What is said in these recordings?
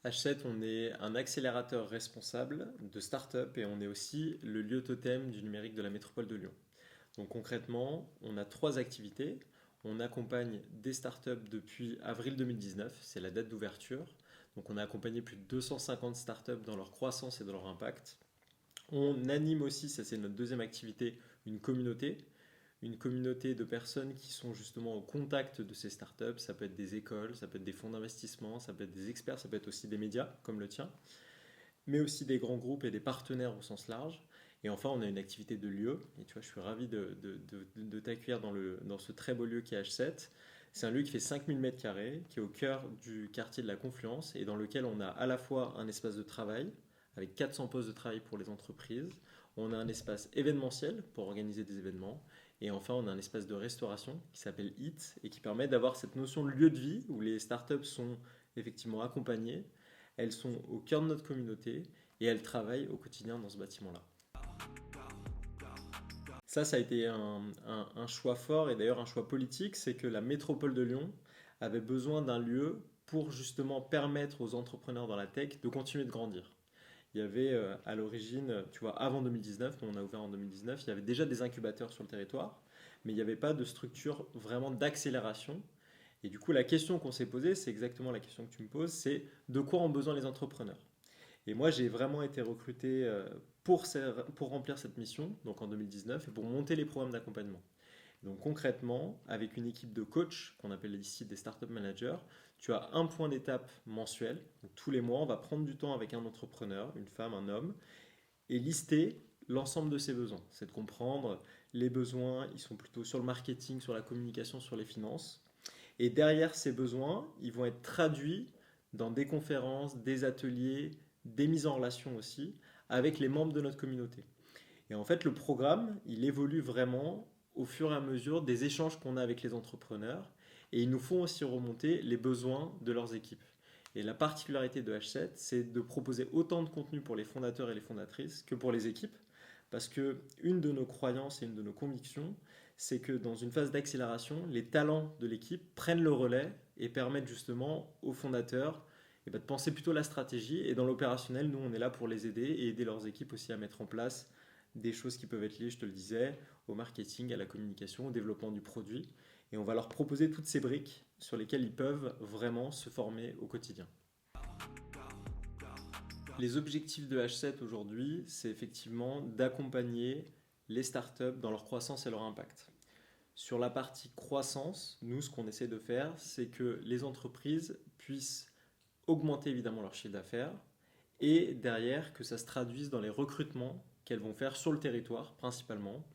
H7, on est un accélérateur responsable de start-up et on est aussi le lieu totem du numérique de la métropole de Lyon. Donc concrètement, on a trois activités. On accompagne des startups depuis avril 2019, c'est la date d'ouverture. Donc on a accompagné plus de 250 startups dans leur croissance et dans leur impact. On anime aussi, ça c'est notre deuxième activité, une communauté de personnes qui sont justement au contact de ces startups. Ça peut être des écoles, ça peut être des fonds d'investissement, ça peut être des experts, ça peut être aussi des médias comme le tien, mais aussi des grands groupes et des partenaires au sens large. Et enfin, on a une activité de lieu. Et tu vois, je suis ravi de t'accueillir dans ce très beau lieu qui est H7. C'est un lieu qui fait 5000 mètres carrés, qui est au cœur du quartier de la Confluence et dans lequel on a à la fois un espace de travail avec 400 postes de travail pour les entreprises. On a un espace événementiel pour organiser des événements. Et enfin, on a un espace de restauration qui s'appelle Eat et qui permet d'avoir cette notion de lieu de vie où les startups sont effectivement accompagnées. Elles sont au cœur de notre communauté et elles travaillent au quotidien dans ce bâtiment-là. Ça a été un choix fort et d'ailleurs un choix politique, c'est que la métropole de Lyon avait besoin d'un lieu pour justement permettre aux entrepreneurs dans la tech de continuer de grandir. Il y avait à l'origine, tu vois, avant 2019, nous on a ouvert en 2019, il y avait déjà des incubateurs sur le territoire, mais il n'y avait pas de structure vraiment d'accélération. Et du coup, la question qu'on s'est posée, c'est exactement la question que tu me poses, c'est de quoi ont besoin les entrepreneurs? Et moi, j'ai vraiment été recruté pour remplir cette mission, donc en 2019, et pour monter les programmes d'accompagnement. Donc concrètement, avec une équipe de coachs qu'on appelle ici des startup managers, tu as un point d'étape mensuel. Donc, tous les mois, on va prendre du temps avec un entrepreneur, une femme, un homme, et lister l'ensemble de ses besoins. C'est de comprendre les besoins, ils sont plutôt sur le marketing, sur la communication, sur les finances. Et derrière ces besoins, ils vont être traduits dans des conférences, des ateliers, des mises en relation aussi avec les membres de notre communauté. Et en fait, le programme, il évolue vraiment au fur et à mesure des échanges qu'on a avec les entrepreneurs et ils nous font aussi remonter les besoins de leurs équipes. Et la particularité de H7, c'est de proposer autant de contenu pour les fondateurs et les fondatrices que pour les équipes. Parce que une de nos croyances et une de nos convictions, c'est que dans une phase d'accélération, les talents de l'équipe prennent le relais et permettent justement aux fondateurs de penser plutôt la stratégie. Et dans l'opérationnel, nous, on est là pour les aider et aider leurs équipes aussi à mettre en place des choses qui peuvent être liées, je te le disais, au marketing, à la communication, au développement du produit. Et on va leur proposer toutes ces briques sur lesquelles ils peuvent vraiment se former au quotidien. Les objectifs de H7 aujourd'hui, c'est effectivement d'accompagner les startups dans leur croissance et leur impact. Sur la partie croissance, nous, ce qu'on essaie de faire, c'est que les entreprises puissent augmenter évidemment leur chiffre d'affaires et derrière que ça se traduise dans les recrutements qu'elles vont faire sur le territoire principalement.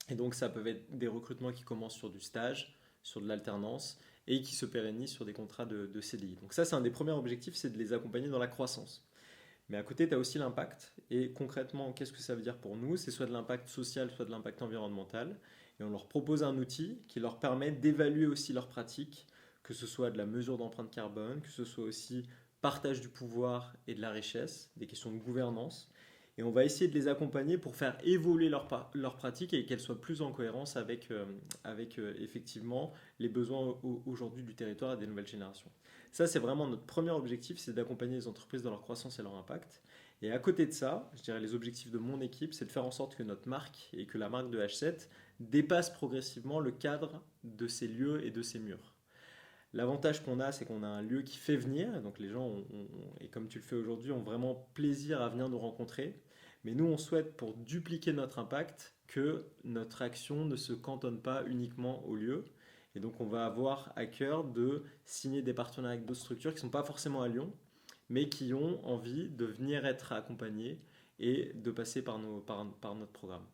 Et donc ça peut être des recrutements qui commencent sur du stage, sur de l'alternance et qui se pérennisent sur des contrats de CDI. Donc ça c'est un des premiers objectifs, c'est de les accompagner dans la croissance. Mais à côté, tu as aussi l'impact. Et concrètement, qu'est-ce que ça veut dire pour nous? C'est soit de l'impact social, soit de l'impact environnemental. Et on leur propose un outil qui leur permet d'évaluer aussi leurs pratiques, que ce soit de la mesure d'empreinte carbone, que ce soit aussi partage du pouvoir et de la richesse, des questions de gouvernance. Et on va essayer de les accompagner pour faire évoluer leurs pratiques et qu'elles soient plus en cohérence avec effectivement les besoins aujourd'hui du territoire et des nouvelles générations. Ça, c'est vraiment notre premier objectif, c'est d'accompagner les entreprises dans leur croissance et leur impact. Et à côté de ça, je dirais les objectifs de mon équipe, c'est de faire en sorte que notre marque et que la marque de H7 dépasse progressivement le cadre de ces lieux et de ces murs. L'avantage qu'on a, c'est qu'on a un lieu qui fait venir, donc les gens, et comme tu le fais aujourd'hui, ont vraiment plaisir à venir nous rencontrer. Mais nous, on souhaite, pour dupliquer notre impact, que notre action ne se cantonne pas uniquement au lieu. Et donc, on va avoir à cœur de signer des partenariats avec d'autres structures qui ne sont pas forcément à Lyon, mais qui ont envie de venir être accompagnés et de passer par notre programme.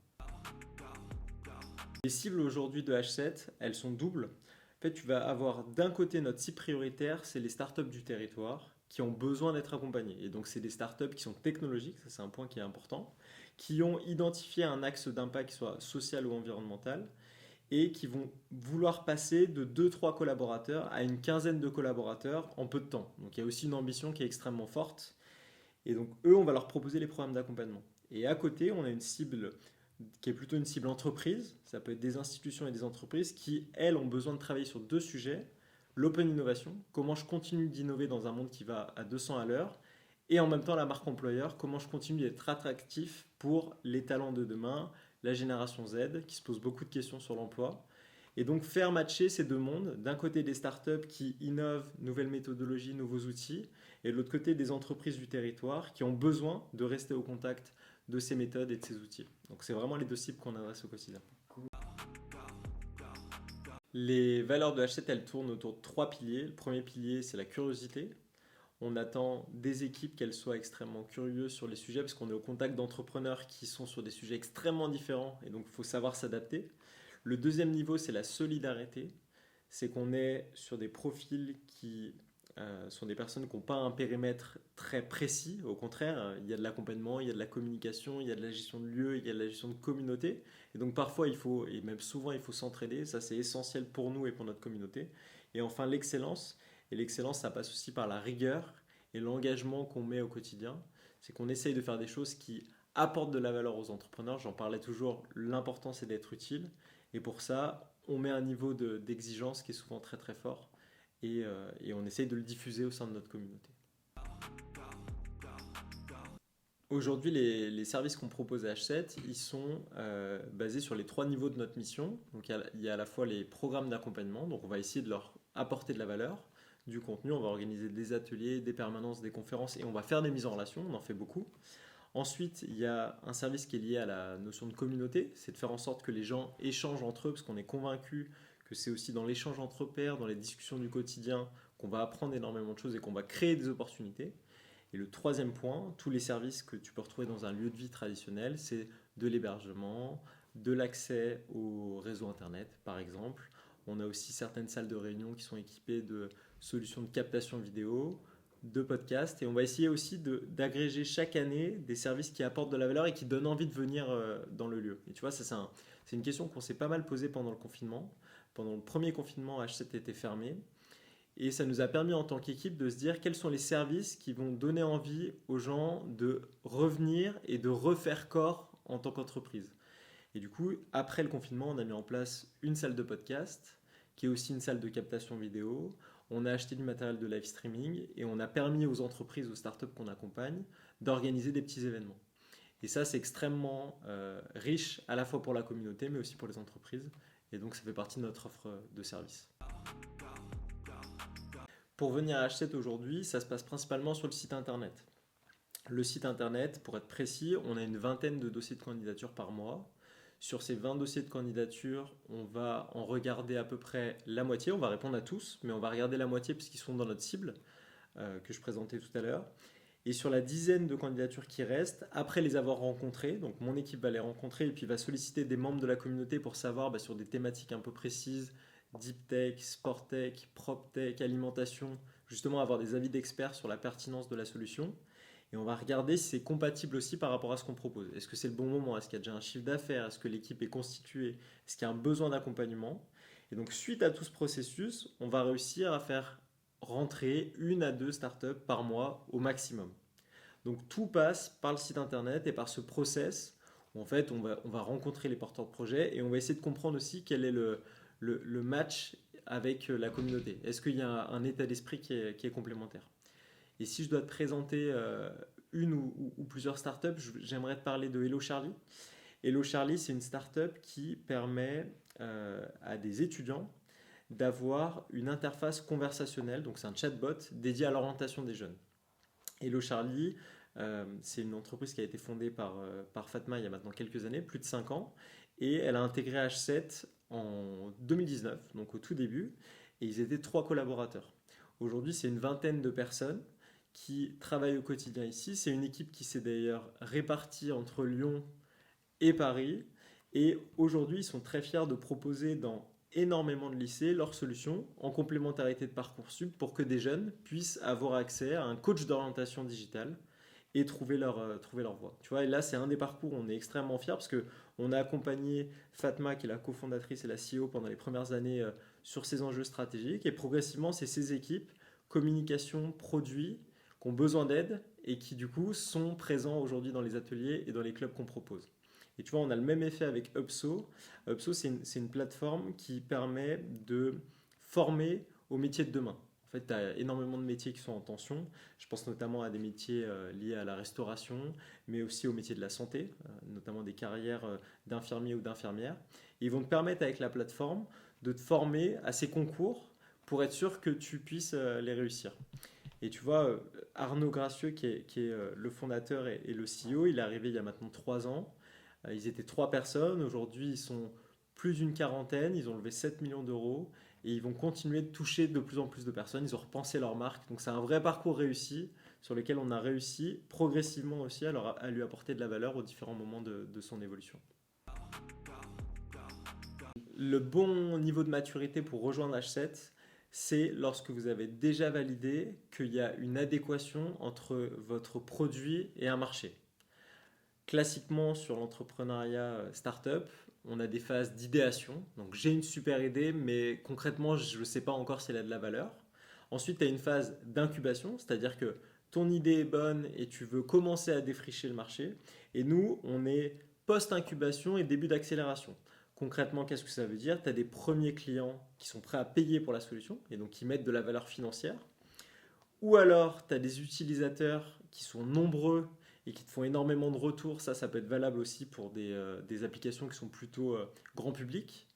Les cibles aujourd'hui de H7, elles sont doubles. En fait, tu vas avoir d'un côté notre cible prioritaire, c'est les startups du territoire qui ont besoin d'être accompagnées. Et donc, c'est des startups qui sont technologiques, ça c'est un point qui est important, qui ont identifié un axe d'impact qui soit social ou environnemental et qui vont vouloir passer de deux-trois collaborateurs à une quinzaine de collaborateurs en peu de temps. Donc, il y a aussi une ambition qui est extrêmement forte. Et donc, eux, on va leur proposer les programmes d'accompagnement. Et à côté, on a une cible qui est plutôt une cible entreprise. Ça peut être des institutions et des entreprises qui, elles, ont besoin de travailler sur deux sujets. l'open innovation, comment je continue d'innover dans un monde qui va à 200 à l'heure, et en même temps la marque employeur, comment je continue d'être attractif pour les talents de demain, la génération Z, qui se pose beaucoup de questions sur l'emploi. Et donc faire matcher ces deux mondes, d'un côté des startups qui innovent, nouvelles méthodologies, nouveaux outils, et de l'autre côté des entreprises du territoire qui ont besoin de rester au contact de ces méthodes et de ces outils. Donc c'est vraiment les deux cibles qu'on adresse au quotidien. Les valeurs de H7, elles tournent autour de trois piliers. Le premier pilier, c'est la curiosité. On attend des équipes qu'elles soient extrêmement curieuses sur les sujets parce qu'on est au contact d'entrepreneurs qui sont sur des sujets extrêmement différents et donc il faut savoir s'adapter. Le deuxième niveau, c'est la solidarité. C'est qu'on est sur des profils qui sont des personnes qui n'ont pas un périmètre très précis. Au contraire, il y a de l'accompagnement, il y a de la communication, il y a de la gestion de lieux, il y a de la gestion de communauté. Et donc parfois, il faut, et même souvent, il faut s'entraider. Ça, c'est essentiel pour nous et pour notre communauté. Et enfin, l'excellence. Et l'excellence, ça passe aussi par la rigueur et l'engagement qu'on met au quotidien. C'est qu'on essaye de faire des choses qui apportent de la valeur aux entrepreneurs. J'en parlais toujours, l'important c'est d'être utile. Et pour ça, on met un niveau d'exigence qui est souvent très très fort. Et on essaye de le diffuser au sein de notre communauté. Aujourd'hui, les services qu'on propose à H7, ils sont basés sur les trois niveaux de notre mission. Donc, il y a à la fois les programmes d'accompagnement, donc on va essayer de leur apporter de la valeur, du contenu, on va organiser des ateliers, des permanences, des conférences et on va faire des mises en relation, on en fait beaucoup. Ensuite, il y a un service qui est lié à la notion de communauté, c'est de faire en sorte que les gens échangent entre eux, parce qu'on est convaincu que c'est aussi dans l'échange entre pairs, dans les discussions du quotidien, qu'on va apprendre énormément de choses et qu'on va créer des opportunités. Et le troisième point, tous les services que tu peux retrouver dans un lieu de vie traditionnel, c'est de l'hébergement, de l'accès au réseau Internet, par exemple. On a aussi certaines salles de réunion qui sont équipées de solutions de captation vidéo, de podcasts. Et on va essayer aussi d'agréger chaque année des services qui apportent de la valeur et qui donnent envie de venir dans le lieu. Et tu vois, ça, c'est une question qu'on s'est pas mal posée pendant le confinement. Pendant le premier confinement, H7 était fermé. Et ça nous a permis en tant qu'équipe de se dire quels sont les services qui vont donner envie aux gens de revenir et de refaire corps en tant qu'entreprise. Et du coup, après le confinement, on a mis en place une salle de podcast, qui est aussi une salle de captation vidéo. On a acheté du matériel de live streaming et on a permis aux entreprises, aux startups qu'on accompagne, d'organiser des petits événements. Et ça, c'est extrêmement riche, à la fois pour la communauté, mais aussi pour les entreprises. Et donc, ça fait partie de notre offre de service. Pour venir à H7 aujourd'hui, ça se passe principalement sur le site internet. Le site internet, pour être précis, on a une vingtaine de dossiers de candidature par mois. Sur ces 20 dossiers de candidature, on va en regarder à peu près la moitié. On va répondre à tous, mais on va regarder la moitié puisqu'ils sont dans notre cible que je présentais tout à l'heure. Et sur la dizaine de candidatures qui restent, après les avoir rencontrées, donc mon équipe va les rencontrer et puis va solliciter des membres de la communauté pour savoir sur des thématiques un peu précises, deep tech, sport tech, prop tech, alimentation, justement avoir des avis d'experts sur la pertinence de la solution. Et on va regarder si c'est compatible aussi par rapport à ce qu'on propose. Est-ce que c'est le bon moment? Est-ce qu'il y a déjà un chiffre d'affaires? Est-ce que l'équipe est constituée? Est-ce qu'il y a un besoin d'accompagnement? Et donc, suite à tout ce processus, on va réussir à faire rentrer une à deux startups par mois au maximum. Donc, tout passe par le site internet et par ce process où en fait, on va rencontrer les porteurs de projets et on va essayer de comprendre aussi quel est le match avec la communauté. Est-ce qu'il y a un état d'esprit qui est complémentaire? Et si je dois te présenter une ou plusieurs startups, j'aimerais te parler de Hello Charlie. Hello Charlie, c'est une startup qui permet à des étudiants d'avoir une interface conversationnelle, donc c'est un chatbot dédié à l'orientation des jeunes. Hello Charlie, c'est une entreprise qui a été fondée par Fatma il y a maintenant quelques années, plus de 5 ans, et elle a intégré H7 en 2019, donc au tout début, et ils étaient 3 collaborateurs. Aujourd'hui, c'est une vingtaine de personnes qui travaillent au quotidien ici. C'est une équipe qui s'est d'ailleurs répartie entre Lyon et Paris. Et aujourd'hui, ils sont très fiers de proposer dans énormément de lycées leurs solutions en complémentarité de Parcoursup pour que des jeunes puissent avoir accès à un coach d'orientation digitale et trouver leur voie. Tu vois, et là, c'est un des parcours où on est extrêmement fiers parce qu'on a accompagné Fatma, qui est la cofondatrice et la CEO pendant les premières années sur ces enjeux stratégiques. Et progressivement, c'est ces équipes, communication, produits, qui ont besoin d'aide et qui du coup sont présents aujourd'hui dans les ateliers et dans les clubs qu'on propose. Et tu vois, on a le même effet avec Upso. Upso, c'est une plateforme qui permet de former aux métiers de demain. En fait, tu as énormément de métiers qui sont en tension. Je pense notamment à des métiers liés à la restauration, mais aussi aux métiers de la santé, notamment des carrières d'infirmiers ou d'infirmières. Et ils vont te permettre avec la plateforme de te former à ces concours pour être sûr que tu puisses les réussir. Et tu vois, Arnaud Gracieux, qui est le fondateur et le CEO, il est arrivé il y a maintenant 3 ans. Ils étaient 3 personnes. Aujourd'hui, ils sont plus d'une quarantaine. Ils ont levé 7 millions d'euros. Et ils vont continuer de toucher de plus en plus de personnes. Ils ont repensé leur marque. Donc c'est un vrai parcours réussi sur lequel on a réussi progressivement aussi à lui apporter de la valeur aux différents moments de son évolution. Le bon niveau de maturité pour rejoindre H7, c'est lorsque vous avez déjà validé qu'il y a une adéquation entre votre produit et un marché. Classiquement, sur l'entrepreneuriat startup, on a des phases d'idéation. Donc, j'ai une super idée, mais concrètement, je ne sais pas encore si elle a de la valeur. Ensuite, tu as une phase d'incubation, c'est-à-dire que ton idée est bonne et tu veux commencer à défricher le marché. Et nous, on est post-incubation et début d'accélération. Concrètement, qu'est-ce que ça veut dire? Tu as des premiers clients qui sont prêts à payer pour la solution et donc qui mettent de la valeur financière. Ou alors, tu as des utilisateurs qui sont nombreux et qui te font énormément de retours. Ça peut être valable aussi pour des applications qui sont plutôt grand public.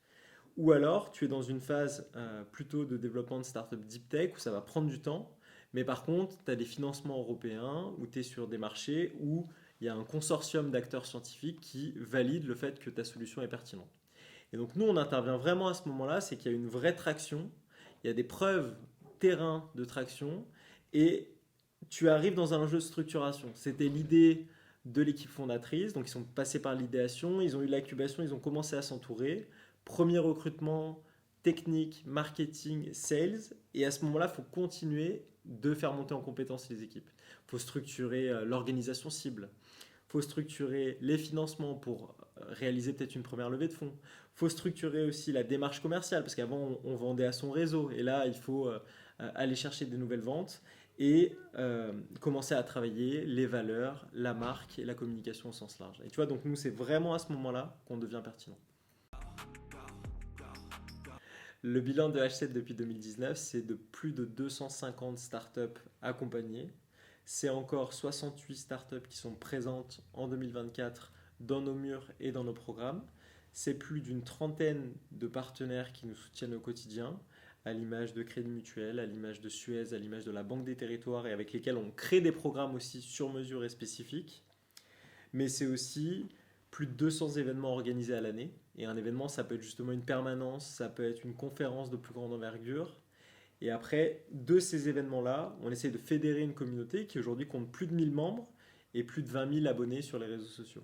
Ou alors, tu es dans une phase plutôt de développement de startup deep tech où ça va prendre du temps. Mais par contre, tu as des financements européens où tu es sur des marchés où il y a un consortium d'acteurs scientifiques qui valident le fait que ta solution est pertinente. Et donc, nous, on intervient vraiment à ce moment-là, c'est qu'il y a une vraie traction, il y a des preuves terrain de traction et tu arrives dans un jeu de structuration. C'était l'idée de l'équipe fondatrice, donc ils sont passés par l'idéation, ils ont eu l'incubation, ils ont commencé à s'entourer. Premier recrutement, technique, marketing, sales. Et à ce moment-là, il faut continuer de faire monter en compétence les équipes. Il faut structurer l'organisation cible. Il faut structurer les financements pour réaliser peut-être une première levée de fonds. Il faut structurer aussi la démarche commerciale, parce qu'avant, on vendait à son réseau. Et là, il faut aller chercher des nouvelles ventes et commencer à travailler les valeurs, la marque et la communication au sens large. Et tu vois, donc nous, c'est vraiment à ce moment-là qu'on devient pertinent. Le bilan de H7 depuis 2019, c'est de plus de 250 startups accompagnées. C'est encore 68 startups qui sont présentes en 2024 dans nos murs et dans nos programmes. C'est plus d'une trentaine de partenaires qui nous soutiennent au quotidien, à l'image de Crédit Mutuel, à l'image de Suez, à l'image de la Banque des Territoires, et avec lesquels on crée des programmes aussi sur mesure et spécifiques. Mais c'est aussi plus de 200 événements organisés à l'année. Et un événement, ça peut être justement une permanence, ça peut être une conférence de plus grande envergure. Et après, de ces événements-là, on essaie de fédérer une communauté qui aujourd'hui compte plus de 1000 membres et plus de 20 000 abonnés sur les réseaux sociaux.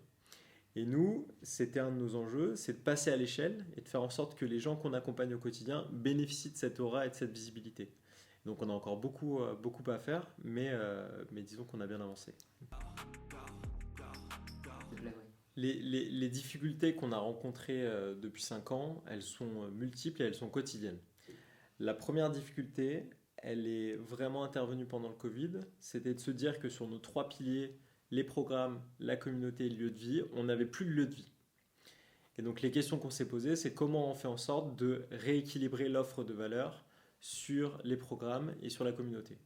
Et nous, c'était un de nos enjeux, c'est de passer à l'échelle et de faire en sorte que les gens qu'on accompagne au quotidien bénéficient de cette aura et de cette visibilité. Donc on a encore beaucoup à faire, mais disons qu'on a bien avancé. Les difficultés qu'on a rencontrées depuis 5 ans, elles sont multiples et elles sont quotidiennes. La première difficulté, elle est vraiment intervenue pendant le Covid, c'était de se dire que sur nos 3 piliers, les programmes, la communauté et le lieu de vie, on n'avait plus de lieu de vie. Et donc les questions qu'on s'est posées, c'est comment on fait en sorte de rééquilibrer l'offre de valeur sur les programmes et sur la communauté.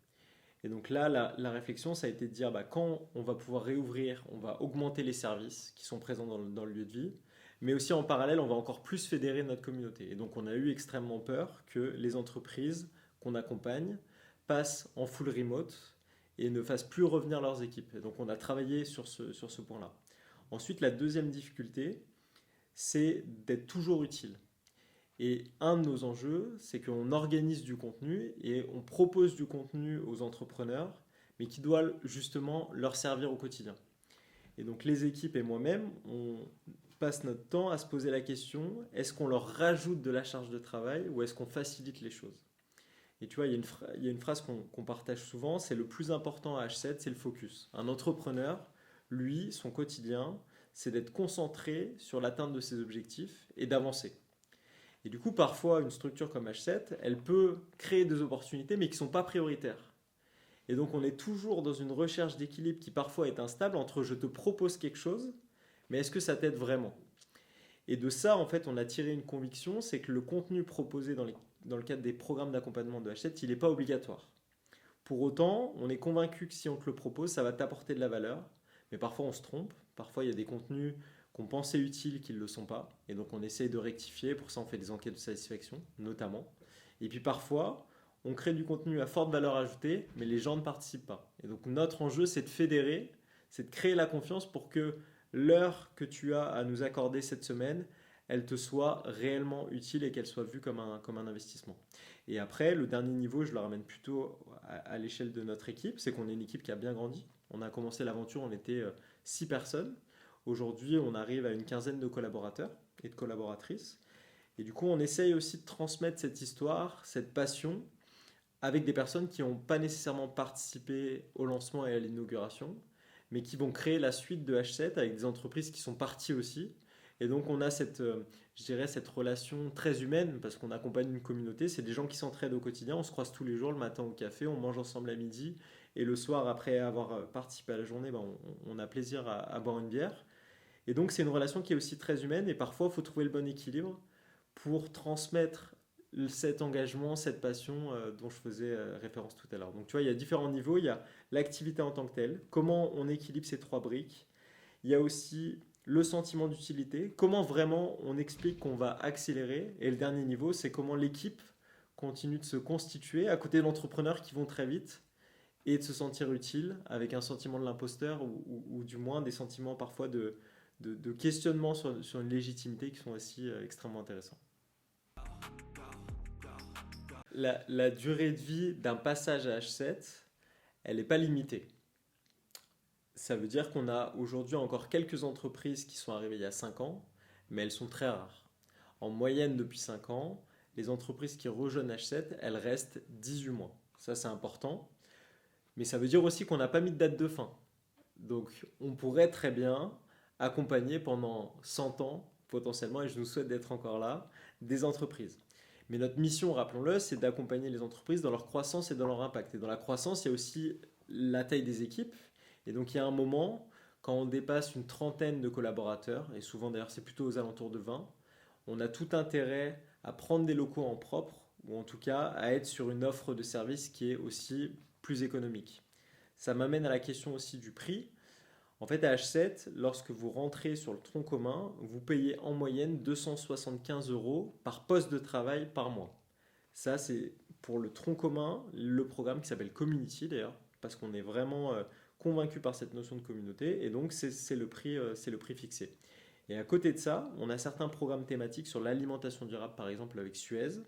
Et donc là, la réflexion, ça a été de dire, quand on va pouvoir réouvrir, on va augmenter les services qui sont présents dans le lieu de vie, mais aussi en parallèle, on va encore plus fédérer notre communauté. Et donc on a eu extrêmement peur que les entreprises qu'on accompagne passent en full remote et ne fassent plus revenir leurs équipes. Et donc on a travaillé sur ce point-là. Ensuite, la deuxième difficulté, c'est d'être toujours utile. Et un de nos enjeux, c'est qu'on organise du contenu et on propose du contenu aux entrepreneurs, mais qui doit justement leur servir au quotidien. Et donc les équipes et moi-même, on passe notre temps à se poser la question, est-ce qu'on leur rajoute de la charge de travail ou est-ce qu'on facilite les choses? Et tu vois, il y a une phrase qu'on partage souvent, c'est le plus important à H7, c'est le focus. Un entrepreneur, lui, son quotidien, c'est d'être concentré sur l'atteinte de ses objectifs et d'avancer. Et du coup, parfois, une structure comme H7, elle peut créer des opportunités, mais qui ne sont pas prioritaires. Et donc, on est toujours dans une recherche d'équilibre qui parfois est instable entre je te propose quelque chose, mais est-ce que ça t'aide vraiment? Et de ça, en fait, on a tiré une conviction, c'est que le contenu proposé dans le cadre des programmes d'accompagnement de H7, il n'est pas obligatoire. Pour autant, on est convaincu que si on te le propose, ça va t'apporter de la valeur. Mais parfois, on se trompe. Parfois, il y a des contenus qu'on pensait utiles qui ne le sont pas. Et donc, on essaye de rectifier. Pour ça, on fait des enquêtes de satisfaction, notamment. Et puis, parfois, on crée du contenu à forte valeur ajoutée, mais les gens ne participent pas. Et donc, notre enjeu, c'est de fédérer, c'est de créer la confiance pour que l'heure que tu as à nous accorder cette semaine, elle te soit réellement utile et qu'elle soit vue comme un investissement. Et après, le dernier niveau, je le ramène plutôt à l'échelle de notre équipe, c'est qu'on est une équipe qui a bien grandi. On a commencé l'aventure, on était 6 personnes. Aujourd'hui, on arrive à une quinzaine de collaborateurs et de collaboratrices. Et du coup, on essaye aussi de transmettre cette histoire, cette passion, avec des personnes qui n'ont pas nécessairement participé au lancement et à l'inauguration, mais qui vont créer la suite de H7 avec des entreprises qui sont parties aussi. Et donc on a je dirais, cette relation très humaine parce qu'on accompagne une communauté. C'est des gens qui s'entraident au quotidien. On se croise tous les jours le matin au café, on mange ensemble à midi. Et le soir, après avoir participé à la journée, ben, on a plaisir à boire une bière. Et donc c'est une relation qui est aussi très humaine. Et parfois, il faut trouver le bon équilibre pour transmettre cet engagement, cette passion dont je faisais référence tout à l'heure. Donc tu vois, il y a différents niveaux. Il y a l'activité en tant que telle, comment on équilibre ces trois briques. Il y a aussi le sentiment d'utilité, comment vraiment on explique qu'on va accélérer. Et le dernier niveau, c'est comment l'équipe continue de se constituer à côté d'entrepreneurs qui vont très vite et de se sentir utile avec un sentiment de l'imposteur ou du moins des sentiments parfois de questionnement sur une légitimité qui sont aussi extrêmement intéressants. La durée de vie d'un passage à H7, elle n'est pas limitée. Ça veut dire qu'on a aujourd'hui encore quelques entreprises qui sont arrivées il y a 5 ans, mais elles sont très rares. En moyenne, depuis 5 ans, les entreprises qui rejoignent H7, elles restent 18 mois. Ça, c'est important. Mais ça veut dire aussi qu'on n'a pas mis de date de fin. Donc, on pourrait très bien accompagner pendant 100 ans, potentiellement, et je nous souhaite d'être encore là, des entreprises. Mais notre mission, rappelons-le, c'est d'accompagner les entreprises dans leur croissance et dans leur impact. Et dans la croissance, il y a aussi la taille des équipes. Et donc il y a un moment, quand on dépasse une trentaine de collaborateurs, et souvent d'ailleurs c'est plutôt aux alentours de 20, on a tout intérêt à prendre des locaux en propre, ou en tout cas à être sur une offre de service qui est aussi plus économique. Ça m'amène à la question aussi du prix. En fait, à H7, lorsque vous rentrez sur le tronc commun, vous payez en moyenne 275 euros par poste de travail par mois. Ça, c'est pour le tronc commun, le programme qui s'appelle Community d'ailleurs, parce qu'on est vraiment convaincu par cette notion de communauté, et donc c'est le prix fixé. Et à côté de ça, on a certains programmes thématiques sur l'alimentation durable, par exemple avec Suez,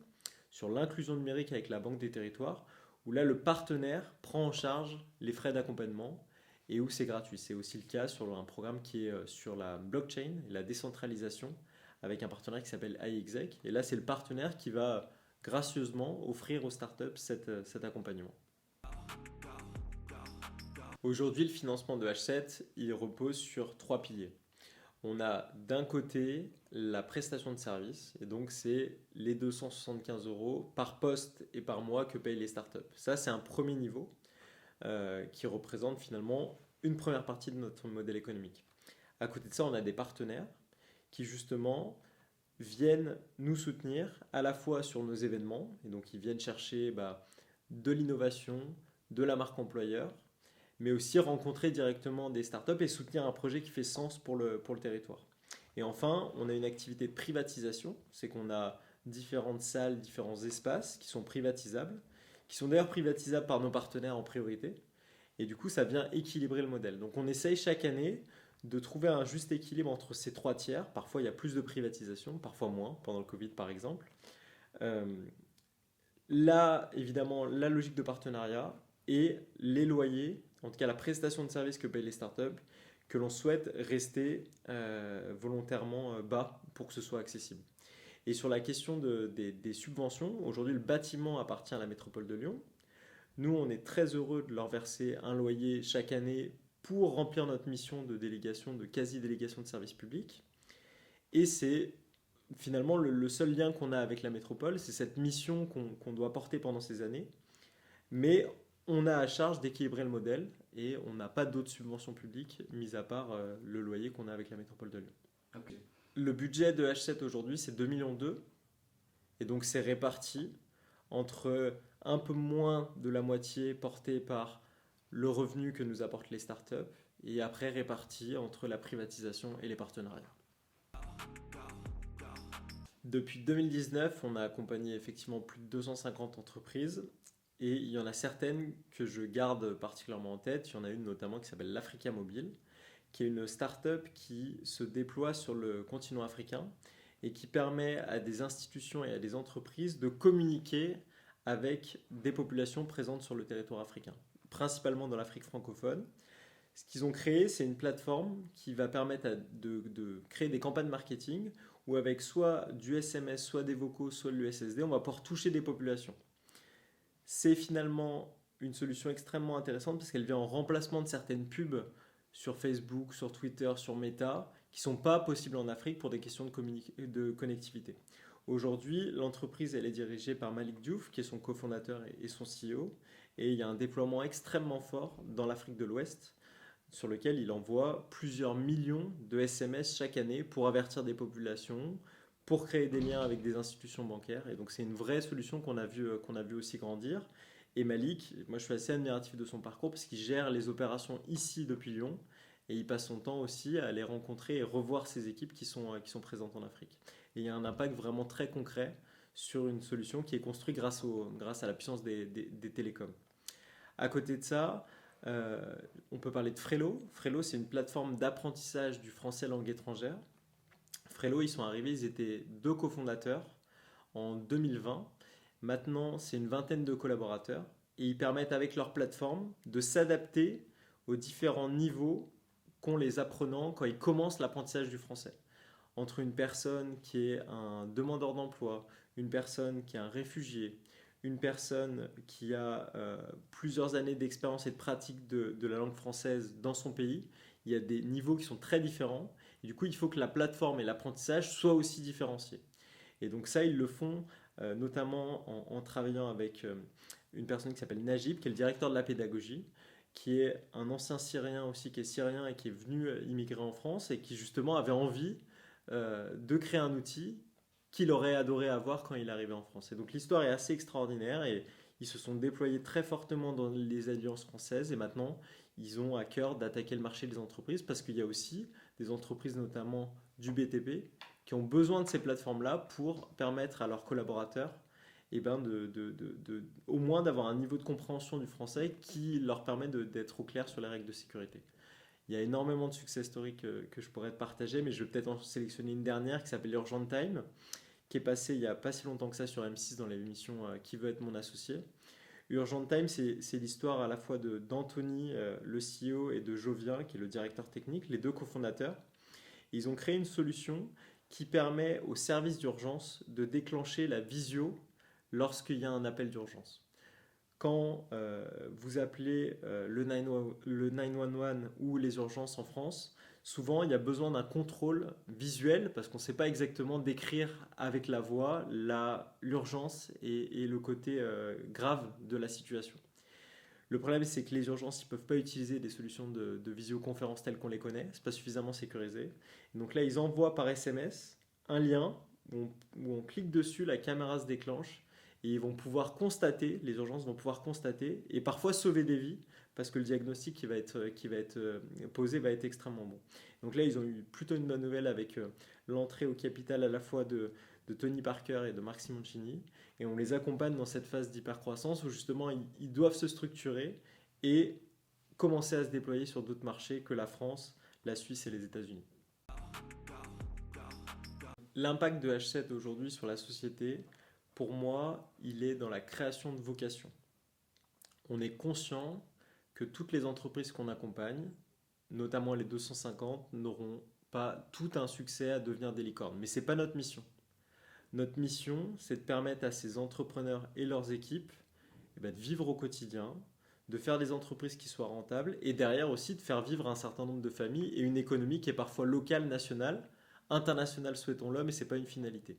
sur l'inclusion numérique avec la Banque des Territoires, où là, le partenaire prend en charge les frais d'accompagnement et où c'est gratuit. C'est aussi le cas sur un programme qui est sur la blockchain et la décentralisation avec un partenaire qui s'appelle iExec. Et là, c'est le partenaire qui va gracieusement offrir aux startups cet accompagnement. Aujourd'hui, le financement de H7, il repose sur 3 piliers. On a d'un côté la prestation de service, et donc c'est les 275 euros par poste et par mois que payent les startups. Ça, c'est un premier niveau qui représente finalement une première partie de notre modèle économique. À côté de ça, on a des partenaires qui justement viennent nous soutenir à la fois sur nos événements, et donc ils viennent chercher de l'innovation, de la marque employeur, mais aussi rencontrer directement des startups et soutenir un projet qui fait sens pour le territoire. Et enfin, on a une activité de privatisation, c'est qu'on a différentes salles, différents espaces qui sont privatisables, qui sont d'ailleurs privatisables par nos partenaires en priorité, et du coup ça vient équilibrer le modèle. Donc on essaye chaque année de trouver un juste équilibre entre ces 3 tiers. Parfois il y a plus de privatisation, parfois moins, pendant le Covid par exemple. Là, évidemment, la logique de partenariat et les loyers, en tout cas la prestation de service que payent les startups, que l'on souhaite rester volontairement bas pour que ce soit accessible. Et sur la question des subventions, aujourd'hui le bâtiment appartient à la métropole de Lyon. Nous, on est très heureux de leur verser un loyer chaque année pour remplir notre mission de délégation, de quasi-délégation de service public. Et c'est finalement le seul lien qu'on a avec la métropole, c'est cette mission qu'on doit porter pendant ces années. Mais on a à charge d'équilibrer le modèle et on n'a pas d'autres subventions publiques, mis à part le loyer qu'on a avec la métropole de Lyon. Okay. Le budget de H7 aujourd'hui, c'est 2,2 millions. Et donc c'est réparti entre un peu moins de la moitié portée par le revenu que nous apportent les startups et après réparti entre la privatisation et les partenariats. Depuis 2019, on a accompagné effectivement plus de 250 entreprises et il y en a certaines que je garde particulièrement en tête. Il y en a une notamment qui s'appelle l'Africa Mobile, qui est une start-up qui se déploie sur le continent africain et qui permet à des institutions et à des entreprises de communiquer avec des populations présentes sur le territoire africain, principalement dans l'Afrique francophone. Ce qu'ils ont créé, c'est une plateforme qui va permettre de créer des campagnes marketing où avec soit du SMS, soit des vocaux, soit de l'USSD, on va pouvoir toucher des populations. C'est finalement une solution extrêmement intéressante parce qu'elle vient en remplacement de certaines pubs sur Facebook, sur Twitter, sur Meta, qui ne sont pas possibles en Afrique pour des questions de connectivité. Aujourd'hui, l'entreprise elle est dirigée par Malik Diouf, qui est son cofondateur et son CEO, et il y a un déploiement extrêmement fort dans l'Afrique de l'Ouest, sur lequel il envoie plusieurs millions de SMS chaque année pour avertir des populations, pour créer des liens avec des institutions bancaires. Et donc c'est une vraie solution qu'on a vu aussi grandir. Et Malik, moi je suis assez admiratif de son parcours parce qu'il gère les opérations ici depuis Lyon et il passe son temps aussi à aller rencontrer et revoir ses équipes qui sont présentes en Afrique. Et il y a un impact vraiment très concret sur une solution qui est construite grâce à la puissance des télécoms. À côté de ça, euh, on peut parler de Frelo. Frelo, c'est une plateforme d'apprentissage du français langue étrangère. Frelo, ils sont arrivés, ils étaient deux cofondateurs en 2020. Maintenant, c'est une vingtaine de collaborateurs et ils permettent avec leur plateforme de s'adapter aux différents niveaux qu'ont les apprenants quand ils commencent l'apprentissage du français. Entre une personne qui est un demandeur d'emploi, une personne qui est un réfugié, une personne qui a plusieurs années d'expérience et de pratique de la langue française dans son pays, il y a des niveaux qui sont très différents. Et du coup, il faut que la plateforme et l'apprentissage soient aussi différenciés. Et donc ça, ils le font notamment en travaillant avec une personne qui s'appelle Najib, qui est le directeur de la pédagogie, qui est un ancien Syrien aussi, qui est syrien et qui est venu immigrer en France et qui justement avait envie de créer un outil qu'il aurait adoré avoir quand il arrivait en France. Et donc l'histoire est assez extraordinaire et ils se sont déployés très fortement dans les alliances françaises et maintenant ils ont à cœur d'attaquer le marché des entreprises parce qu'il y a aussi des entreprises notamment du BTP qui ont besoin de ces plateformes-là pour permettre à leurs collaborateurs au moins d'avoir un niveau de compréhension du français qui leur permet d'être au clair sur les règles de sécurité. Il y a énormément de success stories que je pourrais te partager, mais je vais peut-être en sélectionner une dernière qui s'appelle Urgent Time, qui est passée il n'y a pas si longtemps que ça sur M6 dans l'émission Qui veut être mon associé. Urgent Time, c'est l'histoire à la fois d'Anthony, le CEO, et de Jovien, qui est le directeur technique, les deux cofondateurs. Ils ont créé une solution qui permet au service d'urgence de déclencher la visio lorsqu'il y a un appel d'urgence. Quand vous appelez le 911 ou les urgences en France, souvent il y a besoin d'un contrôle visuel parce qu'on ne sait pas exactement décrire avec la voix l'urgence et le côté grave de la situation. Le problème, c'est que les urgences ne peuvent pas utiliser des solutions de visioconférence telles qu'on les connaît, ce n'est pas suffisamment sécurisé. Donc là, ils envoient par SMS un lien où on clique dessus, la caméra se déclenche et ils vont pouvoir constater, les urgences vont pouvoir constater et parfois sauver des vies parce que le diagnostic qui va être posé va être extrêmement bon. Donc là, ils ont eu plutôt une bonne nouvelle avec l'entrée au capital à la fois de Tony Parker et de Marc Simoncini. Et on les accompagne dans cette phase d'hypercroissance où justement ils doivent se structurer et commencer à se déployer sur d'autres marchés que la France, la Suisse et les États-Unis. L'impact de H7 aujourd'hui sur la société, pour moi, il est dans la création de vocations. On est conscient que toutes les entreprises qu'on accompagne, notamment les 250, n'auront pas tout un succès à devenir des licornes. Mais ce n'est pas notre mission. Notre mission, c'est de permettre à ces entrepreneurs et leurs équipes de vivre au quotidien, de faire des entreprises qui soient rentables et derrière aussi de faire vivre un certain nombre de familles et une économie qui est parfois locale, nationale, internationale, souhaitons-le, mais ce n'est pas une finalité.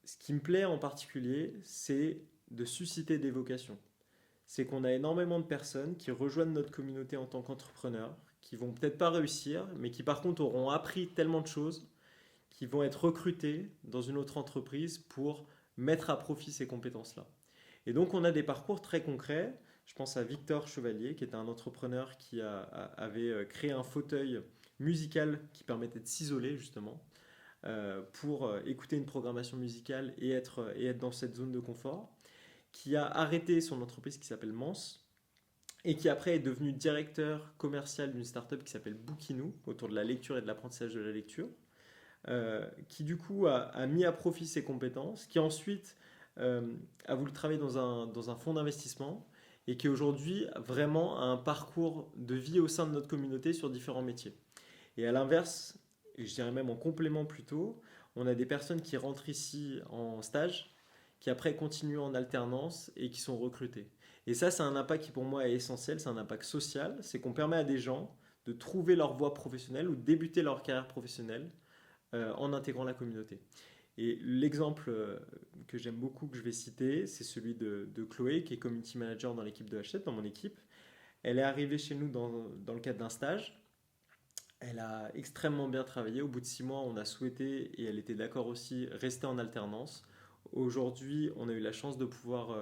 Ce qui me plaît en particulier, c'est de susciter des vocations. C'est qu'on a énormément de personnes qui rejoignent notre communauté en tant qu'entrepreneurs, qui vont peut-être pas réussir, mais qui par contre auront appris tellement de choses, qui vont être recrutés dans une autre entreprise pour mettre à profit ces compétences-là. Et donc on a des parcours très concrets. Je pense à Victor Chevalier, qui était un entrepreneur qui avait créé un fauteuil musical qui permettait de s'isoler justement pour écouter une programmation musicale et être dans cette zone de confort, qui a arrêté son entreprise qui s'appelle Mance et qui après est devenu directeur commercial d'une startup qui s'appelle Bookinou, autour de la lecture et de l'apprentissage de la lecture, qui du coup a mis à profit ses compétences, qui ensuite a voulu travailler dans un fonds d'investissement et qui aujourd'hui vraiment a un parcours de vie au sein de notre communauté sur différents métiers. Et à l'inverse, et je dirais même en complément plutôt, on a des personnes qui rentrent ici en stage, qui après continuent en alternance et qui sont recrutées. Et ça, c'est un impact qui pour moi est essentiel, c'est un impact social, c'est qu'on permet à des gens de trouver leur voie professionnelle ou de débuter leur carrière professionnelle en intégrant la communauté. Et l'exemple que j'aime beaucoup, que je vais citer, c'est celui de Chloé, qui est community manager dans l'équipe de H7, dans mon équipe. Elle est arrivée chez nous dans le cadre d'un stage. Elle a extrêmement bien travaillé. Au bout de 6 mois, on a souhaité, et elle était d'accord aussi, rester en alternance. Aujourd'hui, on a eu la chance de pouvoir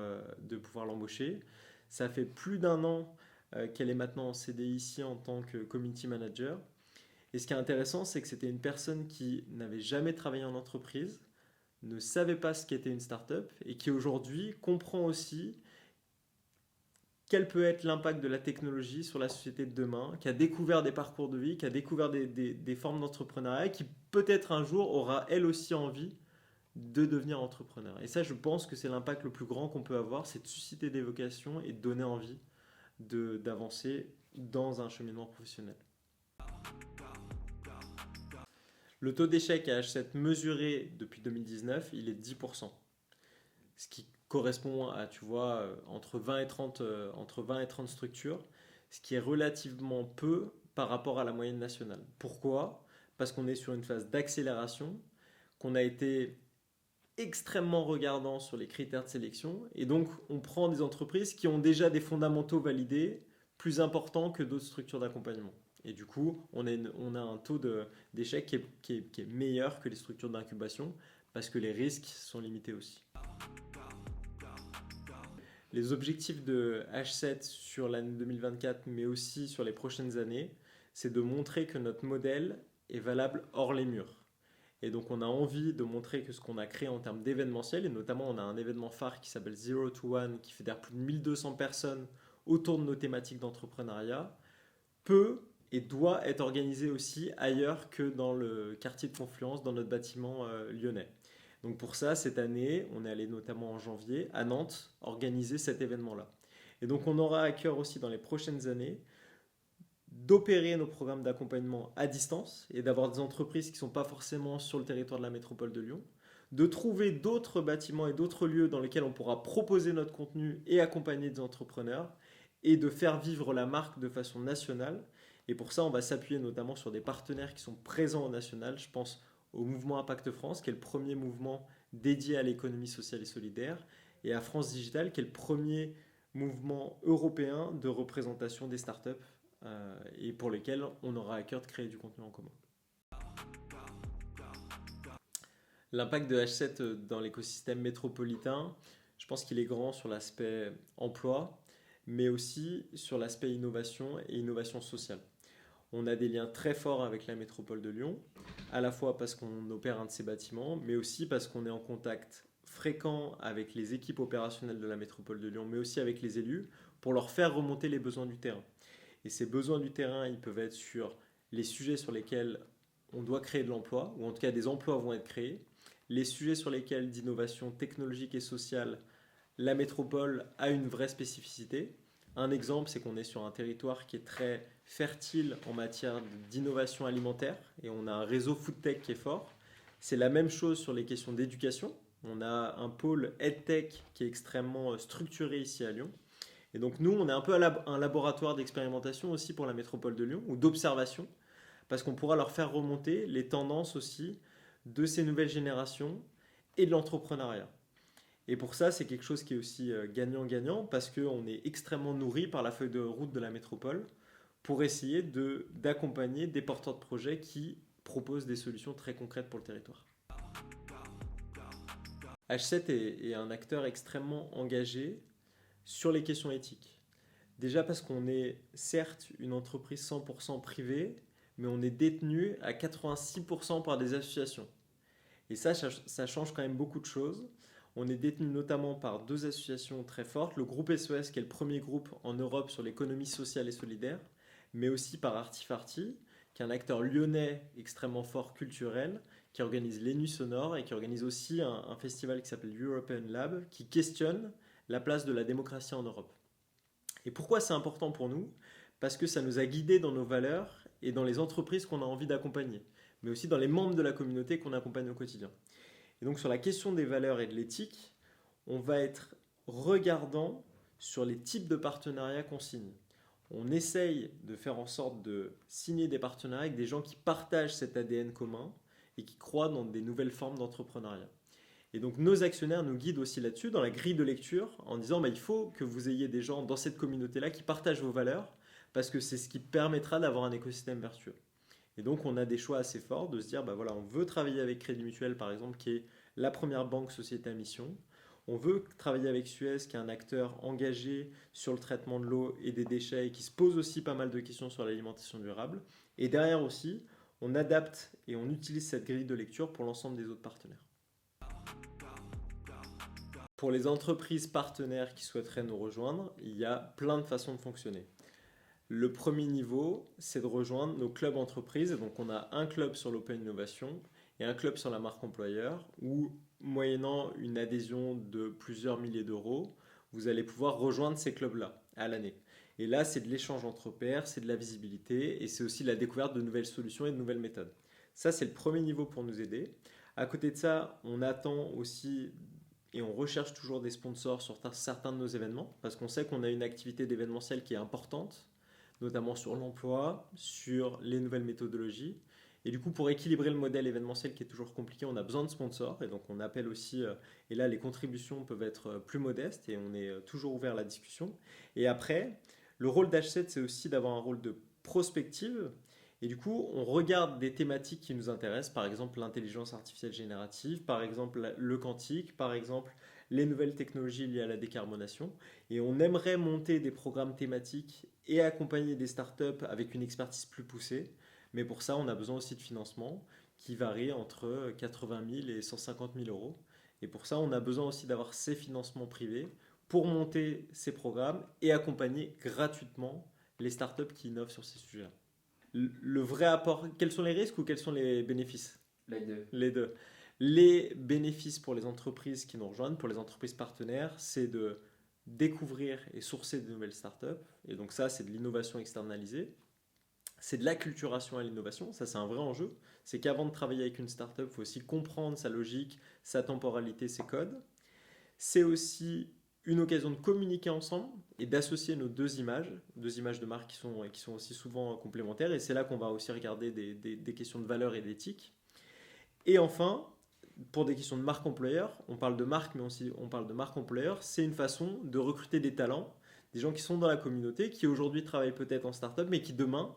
l'embaucher. Ça fait plus d'un an qu'elle est maintenant en CDI ici en tant que community manager. Et ce qui est intéressant, c'est que c'était une personne qui n'avait jamais travaillé en entreprise, ne savait pas ce qu'était une start-up et qui aujourd'hui comprend aussi quel peut être l'impact de la technologie sur la société de demain, qui a découvert des parcours de vie, qui a découvert des formes d'entrepreneuriat et qui peut-être un jour aura elle aussi envie de devenir entrepreneur. Et ça, je pense que c'est l'impact le plus grand qu'on peut avoir, c'est de susciter des vocations et de donner envie d'avancer dans un cheminement professionnel. Le taux d'échec à H7 mesuré depuis 2019, il est de 10%. Ce qui correspond à, tu vois, entre 20 et 30 structures, ce qui est relativement peu par rapport à la moyenne nationale. Pourquoi? Parce qu'on est sur une phase d'accélération, qu'on a été extrêmement regardant sur les critères de sélection, et donc on prend des entreprises qui ont déjà des fondamentaux validés plus importants que d'autres structures d'accompagnement. Et du coup, on a un taux d'échec qui est meilleur que les structures d'incubation, parce que les risques sont limités aussi. Les objectifs de H7 sur l'année 2024, mais aussi sur les prochaines années, c'est de montrer que notre modèle est valable hors les murs. Et donc on a envie de montrer que ce qu'on a créé en termes d'événementiel, et notamment on a un événement phare qui s'appelle Zero to One, qui fédère plus de 1200 personnes autour de nos thématiques d'entrepreneuriat, peut et doit être organisé aussi ailleurs que dans le quartier de Confluence, dans notre bâtiment lyonnais. Donc pour ça, cette année, on est allé notamment en janvier à Nantes organiser cet événement-là. Et donc on aura à cœur aussi dans les prochaines années d'opérer nos programmes d'accompagnement à distance et d'avoir des entreprises qui ne sont pas forcément sur le territoire de la métropole de Lyon, de trouver d'autres bâtiments et d'autres lieux dans lesquels on pourra proposer notre contenu et accompagner des entrepreneurs et de faire vivre la marque de façon nationale. Et pour ça, on va s'appuyer notamment sur des partenaires qui sont présents au national. Je pense au mouvement Impact France, qui est le premier mouvement dédié à l'économie sociale et solidaire, et à France Digital, qui est le premier mouvement européen de représentation des startups et pour lesquels on aura à cœur de créer du contenu en commun. L'impact de H7 dans l'écosystème métropolitain, je pense qu'il est grand sur l'aspect emploi, mais aussi sur l'aspect innovation et innovation sociale. On a des liens très forts avec la métropole de Lyon, à la fois parce qu'on opère un de ces bâtiments, mais aussi parce qu'on est en contact fréquent avec les équipes opérationnelles de la métropole de Lyon, mais aussi avec les élus, pour leur faire remonter les besoins du terrain. Et ces besoins du terrain, ils peuvent être sur les sujets sur lesquels on doit créer de l'emploi, ou en tout cas des emplois vont être créés, les sujets sur lesquels d'innovation technologique et sociale, la métropole a une vraie spécificité. Un exemple, c'est qu'on est sur un territoire qui est très fertile en matière d'innovation alimentaire et on a un réseau food tech qui est fort. C'est la même chose sur les questions d'éducation. On a un pôle EdTech qui est extrêmement structuré ici à Lyon. Et donc nous, on est un peu un laboratoire d'expérimentation aussi pour la métropole de Lyon, ou d'observation, parce qu'on pourra leur faire remonter les tendances aussi de ces nouvelles générations et de l'entrepreneuriat. Et pour ça, c'est quelque chose qui est aussi gagnant-gagnant, parce qu'on est extrêmement nourri par la feuille de route de la métropole pour essayer d'accompagner des porteurs de projets qui proposent des solutions très concrètes pour le territoire. H7 est un acteur extrêmement engagé sur les questions éthiques. Déjà parce qu'on est certes une entreprise 100% privée, mais on est détenu à 86% par des associations. Et ça change quand même beaucoup de choses. On est détenu notamment par deux associations très fortes, le groupe SOS, qui est le premier groupe en Europe sur l'économie sociale et solidaire, mais aussi par Artifarty, qui est un acteur lyonnais extrêmement fort culturel, qui organise les Nuits Sonores et qui organise aussi un festival qui s'appelle European Lab, qui questionne la place de la démocratie en Europe. Et pourquoi c'est important pour nous? Parce que ça nous a guidés dans nos valeurs et dans les entreprises qu'on a envie d'accompagner, mais aussi dans les membres de la communauté qu'on accompagne au quotidien. Et donc sur la question des valeurs et de l'éthique, on va être regardant sur les types de partenariats qu'on signe. On essaye de faire en sorte de signer des partenariats avec des gens qui partagent cet ADN commun et qui croient dans des nouvelles formes d'entrepreneuriat. Et donc nos actionnaires nous guident aussi là-dessus, dans la grille de lecture, en disant bah, il faut que vous ayez des gens dans cette communauté-là qui partagent vos valeurs, parce que c'est ce qui permettra d'avoir un écosystème vertueux. Et donc on a des choix assez forts de se dire bah voilà, on veut travailler avec Crédit Mutuel par exemple, qui est la première banque société à mission. On veut travailler avec Suez, qui est un acteur engagé sur le traitement de l'eau et des déchets et qui se pose aussi pas mal de questions sur l'alimentation durable. Et derrière aussi, on adapte et on utilise cette grille de lecture pour l'ensemble des autres partenaires. Pour les entreprises partenaires qui souhaiteraient nous rejoindre, il y a plein de façons de fonctionner. Le premier niveau, c'est de rejoindre nos clubs entreprises. Donc, on a un club sur l'open innovation et un club sur la marque employeur où, moyennant une adhésion de plusieurs milliers d'euros, vous allez pouvoir rejoindre ces clubs-là à l'année. Et là, c'est de l'échange entre pairs, c'est de la visibilité et c'est aussi la découverte de nouvelles solutions et de nouvelles méthodes. Ça, c'est le premier niveau pour nous aider. À côté de ça, on attend aussi et on recherche toujours des sponsors sur certains de nos événements parce qu'on sait qu'on a une activité d'événementiel qui est importante, notamment sur l'emploi, sur les nouvelles méthodologies. Et du coup, pour équilibrer le modèle événementiel qui est toujours compliqué, on a besoin de sponsors. Et donc, on appelle aussi, et là, les contributions peuvent être plus modestes et on est toujours ouvert à la discussion. Et après, le rôle d'H7, c'est aussi d'avoir un rôle de prospective. Et du coup, on regarde des thématiques qui nous intéressent, par exemple l'intelligence artificielle générative, par exemple le quantique, par exemple les nouvelles technologies liées à la décarbonation. Et on aimerait monter des programmes thématiques et accompagner des startups avec une expertise plus poussée. Mais pour ça, on a besoin aussi de financement qui varie entre 80 000 et 150 000 euros. Et pour ça, on a besoin aussi d'avoir ces financements privés pour monter ces programmes et accompagner gratuitement les startups qui innovent sur ces sujets. Le vrai apport, quels sont les risques ou quels sont les bénéfices? Les deux. Les deux. Les bénéfices pour les entreprises qui nous rejoignent, pour les entreprises partenaires, c'est de découvrir et sourcer de nouvelles startups. Et donc ça, c'est de l'innovation externalisée. C'est de l'acculturation à l'innovation. Ça, c'est un vrai enjeu. C'est qu'avant de travailler avec une startup, il faut aussi comprendre sa logique, sa temporalité, ses codes. C'est aussi une occasion de communiquer ensemble et d'associer nos deux images de marque qui sont aussi souvent complémentaires. Et c'est là qu'on va aussi regarder des questions de valeur et d'éthique. Et enfin, pour des questions de marque employeur, on parle de marque, mais aussi on parle de marque employeur, c'est une façon de recruter des talents, des gens qui sont dans la communauté, qui aujourd'hui travaillent peut-être en start-up, mais qui demain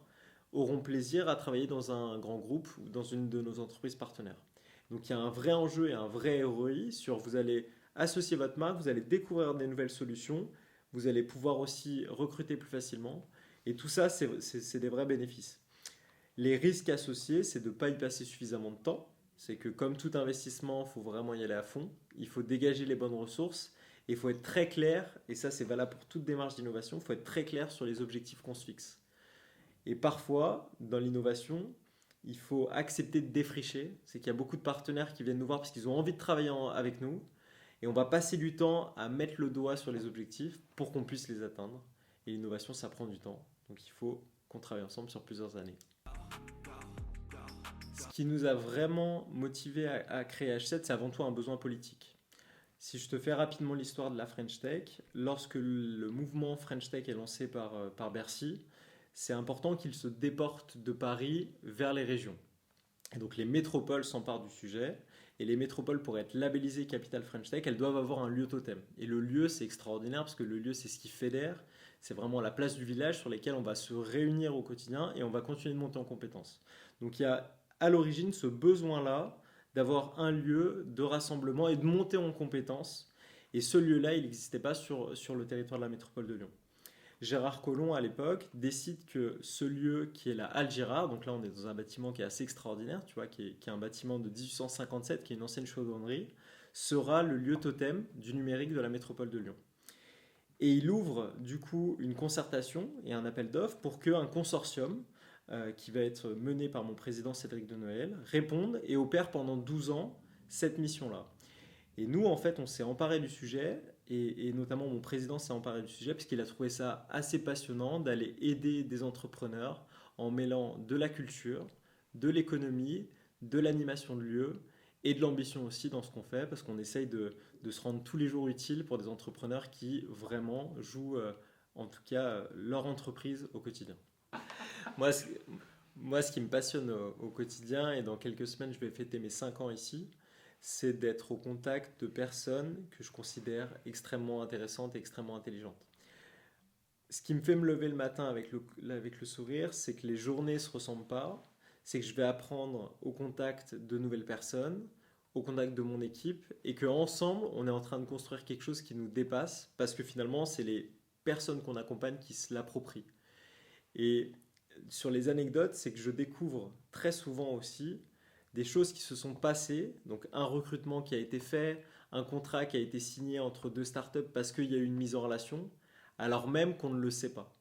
auront plaisir à travailler dans un grand groupe ou dans une de nos entreprises partenaires. Donc il y a un vrai enjeu et un vrai ROI sur vous allez associer votre marque, vous allez découvrir des nouvelles solutions, vous allez pouvoir aussi recruter plus facilement. Et tout ça, c'est des vrais bénéfices. Les risques associés, c'est de ne pas y passer suffisamment de temps. C'est que comme tout investissement, il faut vraiment y aller à fond. Il faut dégager les bonnes ressources. Et il faut être très clair, et ça c'est valable pour toute démarche d'innovation, il faut être très clair sur les objectifs qu'on se fixe. Et parfois, dans l'innovation, il faut accepter de défricher. C'est qu'il y a beaucoup de partenaires qui viennent nous voir parce qu'ils ont envie de travailler avec nous. Et on va passer du temps à mettre le doigt sur les objectifs pour qu'on puisse les atteindre. Et l'innovation, ça prend du temps. Donc il faut qu'on travaille ensemble sur plusieurs années. Ce qui nous a vraiment motivé à créer H7, c'est avant tout un besoin politique. Si je te fais rapidement l'histoire de la French Tech, lorsque le mouvement French Tech est lancé par Bercy, c'est important qu'il se déporte de Paris vers les régions. Et donc les métropoles s'emparent du sujet. Et les métropoles, pour être labellisées Capital French Tech, elles doivent avoir un lieu totem. Et le lieu, c'est extraordinaire parce que le lieu, c'est ce qui fédère. C'est vraiment la place du village sur laquelle on va se réunir au quotidien et on va continuer de monter en compétences. Donc il y a à l'origine ce besoin-là d'avoir un lieu de rassemblement et de monter en compétences. Et ce lieu-là, il n'existait pas sur le territoire de la métropole de Lyon. Gérard Collomb, à l'époque, décide que ce lieu qui est la Halle Girard, donc là on est dans un bâtiment qui est assez extraordinaire, tu vois, qui est un bâtiment de 1857, qui est une ancienne chaudronnerie, sera le lieu totem du numérique de la métropole de Lyon. Et il ouvre du coup une concertation et un appel d'offres pour qu'un consortium, qui va être mené par mon président Cédric de Noël, réponde et opère pendant 12 ans cette mission-là. Et nous, en fait, on s'est emparé du sujet, et notamment mon président s'est emparé du sujet, parce qu'il a trouvé ça assez passionnant d'aller aider des entrepreneurs en mêlant de la culture, de l'économie, de l'animation de lieu, et de l'ambition aussi dans ce qu'on fait, parce qu'on essaye de se rendre tous les jours utile pour des entrepreneurs qui vraiment jouent, en tout cas, leur entreprise au quotidien. Moi, ce, moi, ce qui me passionne au quotidien, et dans quelques semaines, je vais fêter mes 5 ans ici, c'est d'être au contact de personnes que je considère extrêmement intéressantes et extrêmement intelligentes. Ce qui me fait me lever le matin avec le sourire, c'est que les journées ne se ressemblent pas, c'est que je vais apprendre au contact de nouvelles personnes, au contact de mon équipe, et qu'ensemble, on est en train de construire quelque chose qui nous dépasse, parce que finalement, c'est les personnes qu'on accompagne qui se l'approprient. Et sur les anecdotes, c'est que je découvre très souvent aussi des choses qui se sont passées, donc un recrutement qui a été fait, un contrat qui a été signé entre deux startups parce qu'il y a eu une mise en relation, alors même qu'on ne le sait pas.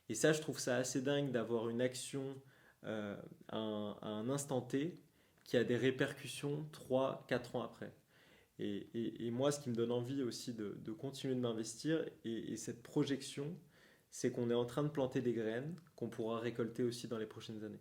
Et ça, je trouve ça assez dingue d'avoir une action à un instant T qui a des répercussions 3, 4 ans après. Et moi, ce qui me donne envie aussi de continuer de m'investir, et cette projection, c'est qu'on est en train de planter des graines qu'on pourra récolter aussi dans les prochaines années.